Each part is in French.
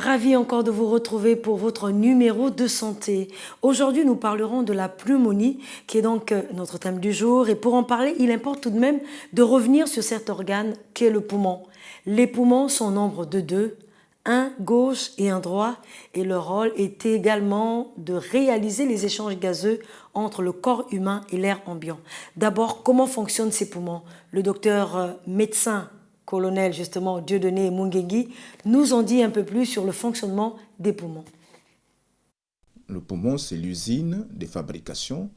Ravi encore de vous retrouver pour votre numéro de santé. Aujourd'hui, nous parlerons de la pneumonie, qui est donc notre thème du jour. Et pour en parler, il importe tout de même de revenir sur cet organe qu'est le poumon. Les poumons sont au nombre de deux, un gauche et un droit, et leur rôle est également de réaliser les échanges gazeux entre le corps humain et l'air ambiant. D'abord, comment fonctionnent ces poumons? Le docteur médecin colonel justement Dieudonné Mungengui, nous en dit un peu plus sur le fonctionnement des poumons. Le poumon, c'est l'usine de fabrication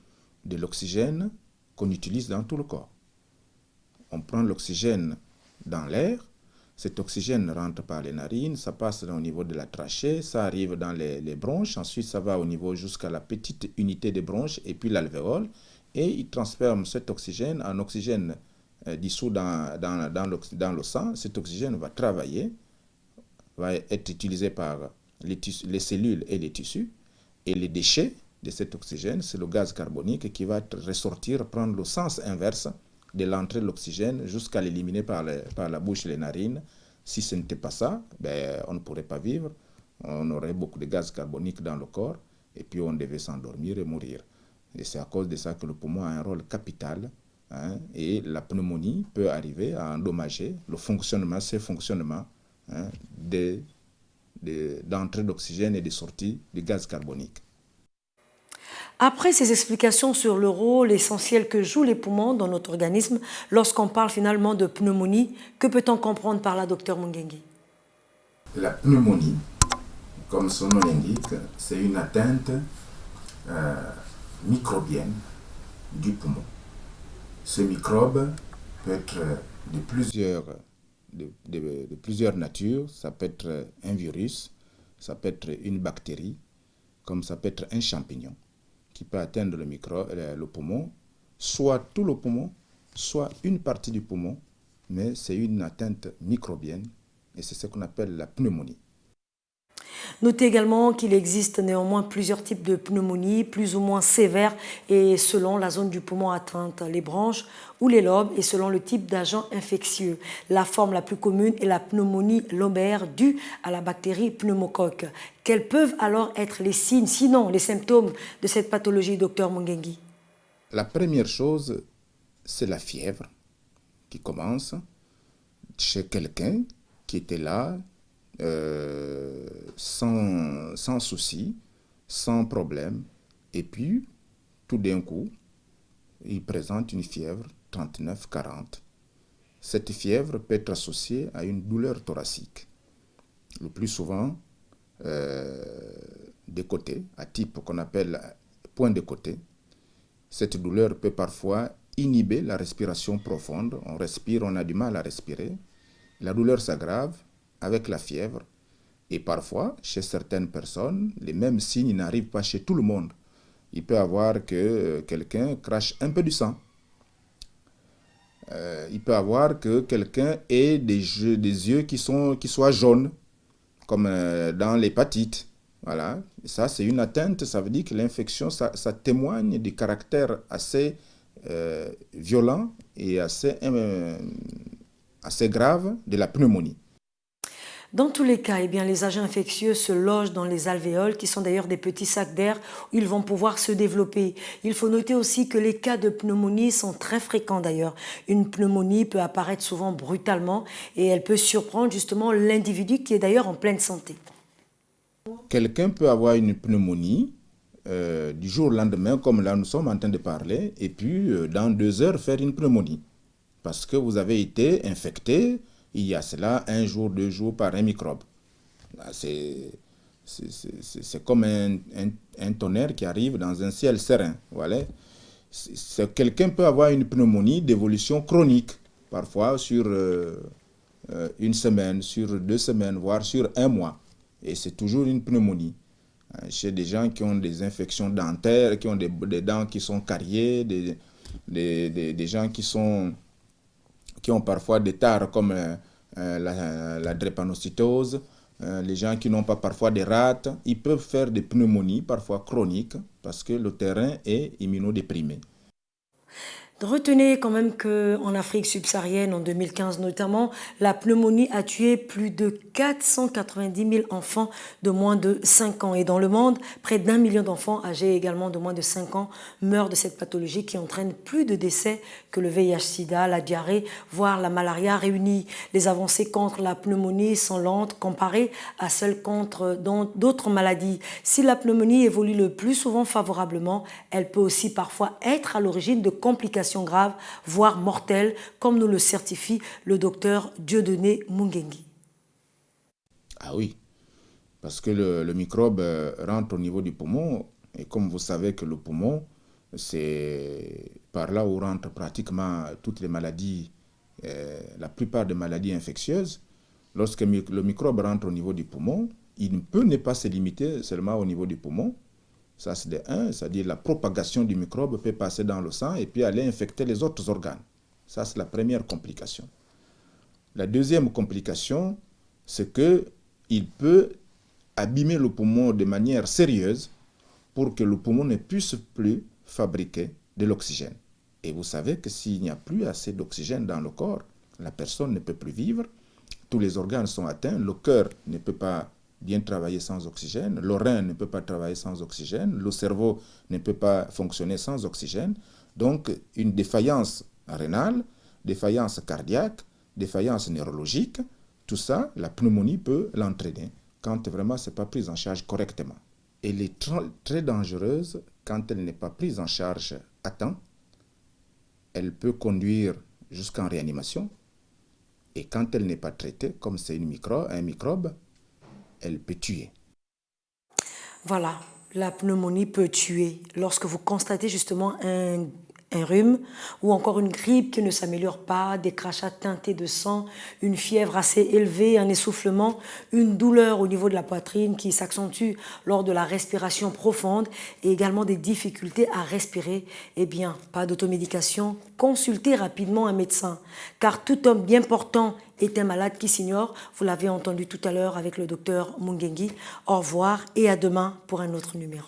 de l'oxygène qu'on utilise dans tout le corps. On prend l'oxygène dans l'air, cet oxygène rentre par les narines, ça passe au niveau de la trachée, ça arrive dans les bronches, ensuite ça va au niveau jusqu'à la petite unité des bronches et puis l'alvéole, et il transforme cet oxygène en oxygène dissous dans le sang. Cet oxygène va travailler, va être utilisé par les cellules et les tissus, et les déchets de cet oxygène, c'est le gaz carbonique qui va ressortir, prendre le sens inverse de l'entrée de l'oxygène jusqu'à l'éliminer par la bouche et les narines. Si ce n'était pas ça, on ne pourrait pas vivre, on aurait beaucoup de gaz carbonique dans le corps, et puis on devait s'endormir et mourir. Et c'est à cause de ça que le poumon a un rôle capital, et la pneumonie peut arriver à endommager le fonctionnement, d'entrée d'oxygène et de sortie du gaz carbonique. Après ces explications sur le rôle essentiel que jouent les poumons dans notre organisme, lorsqu'on parle finalement de pneumonie, que peut-on comprendre par là, docteur Mungengui? La pneumonie, comme son nom l'indique, c'est une atteinte microbienne du poumon. Ce microbe peut être de plusieurs natures. Ça peut être un virus, ça peut être une bactérie, comme ça peut être un champignon qui peut atteindre le poumon, soit tout le poumon, soit une partie du poumon, mais c'est une atteinte microbienne et c'est ce qu'on appelle la pneumonie. Notez également qu'il existe néanmoins plusieurs types de pneumonie, plus ou moins sévères, et selon la zone du poumon atteinte, les branches ou les lobes, et selon le type d'agent infectieux. La forme la plus commune est la pneumonie lobaire due à la bactérie pneumocoque. Quels peuvent alors être les signes, sinon les symptômes de cette pathologie, docteur Mungengui? La première chose, c'est la fièvre qui commence chez quelqu'un qui était là, sans souci, sans problème, et puis tout d'un coup, il présente une fièvre 39-40. Cette fièvre peut être associée à une douleur thoracique, le plus souvent des côtés, à type qu'on appelle point de côté. Cette douleur peut parfois inhiber la respiration profonde. On respire, on a du mal à respirer. La douleur s'aggrave avec la fièvre, et parfois, chez certaines personnes, les mêmes signes n'arrivent pas chez tout le monde. Il peut y avoir que quelqu'un crache un peu du sang. Il peut y avoir que quelqu'un ait des yeux qui soient jaunes, comme dans l'hépatite. Voilà. Ça, c'est une atteinte, ça veut dire que l'infection, ça témoigne du caractère assez violent et assez grave de la pneumonie. Dans tous les cas, les agents infectieux se logent dans les alvéoles, qui sont d'ailleurs des petits sacs d'air où ils vont pouvoir se développer. Il faut noter aussi que les cas de pneumonie sont très fréquents d'ailleurs. Une pneumonie peut apparaître souvent brutalement et elle peut surprendre justement l'individu qui est d'ailleurs en pleine santé. Quelqu'un peut avoir une pneumonie du jour au lendemain, comme là nous sommes en train de parler, et puis dans 2 heures faire une pneumonie. Parce que vous avez été infecté il y a cela 1 jour, 2 jours par un microbe. C'est comme un tonnerre qui arrive dans un ciel serein. Voilà. Quelqu'un peut avoir une pneumonie d'évolution chronique, parfois sur 1 semaine, sur 2 semaines, voire sur 1 mois. Et c'est toujours une pneumonie. Chez des gens qui ont des infections dentaires, qui ont des dents qui sont cariées, des gens qui ont parfois des tares comme la drépanocytose, les gens qui n'ont pas parfois des rhates, ils peuvent faire des pneumonies, parfois chroniques, parce que le terrain est immunodéprimé. Retenez quand même qu'en Afrique subsaharienne, en 2015 notamment, la pneumonie a tué plus de 490 000 enfants de moins de 5 ans. Et dans le monde, près d'1 million d'enfants âgés également de moins de 5 ans meurent de cette pathologie qui entraîne plus de décès que le VIH-Sida, la diarrhée, voire la malaria réunis. Les avancées contre la pneumonie sont lentes comparées à celles contre d'autres maladies. Si la pneumonie évolue le plus souvent favorablement, elle peut aussi parfois être à l'origine de complications graves, voire mortelles, comme nous le certifie le docteur Dieudonné Mungengi. Ah oui, parce que le microbe rentre au niveau du poumon, et comme vous savez que le poumon, c'est par là où rentrent pratiquement toutes les maladies, la plupart des maladies infectieuses. Lorsque le microbe rentre au niveau du poumon, il ne peut ne pas se limiter seulement au niveau du poumon. Ça, c'est de 1, c'est-à-dire la propagation du microbe peut passer dans le sang et puis aller infecter les autres organes. Ça, c'est la première complication. La deuxième complication, c'est qu'il peut abîmer le poumon de manière sérieuse pour que le poumon ne puisse plus fabriquer de l'oxygène. Et vous savez que s'il n'y a plus assez d'oxygène dans le corps, la personne ne peut plus vivre, tous les organes sont atteints, le cœur ne peut pas bien travailler sans oxygène, le rein ne peut pas travailler sans oxygène, le cerveau ne peut pas fonctionner sans oxygène. Donc, une défaillance rénale, défaillance cardiaque, défaillance neurologique, tout ça, la pneumonie peut l'entraîner quand vraiment ce n'est pas pris en charge correctement. Elle est très dangereuse quand elle n'est pas prise en charge à temps. Elle peut conduire jusqu'en réanimation. Et quand elle n'est pas traitée, comme c'est un microbe, elle peut tuer. Voilà, la pneumonie peut tuer. Lorsque vous constatez justement un rhume ou encore une grippe qui ne s'améliore pas, des crachats teintés de sang, une fièvre assez élevée, un essoufflement, une douleur au niveau de la poitrine qui s'accentue lors de la respiration profonde et également des difficultés à respirer, eh bien, pas d'automédication, consultez rapidement un médecin. Car tout homme bien portant est un malade qui s'ignore. Vous l'avez entendu tout à l'heure avec le docteur Mungengi. Au revoir et à demain pour un autre numéro.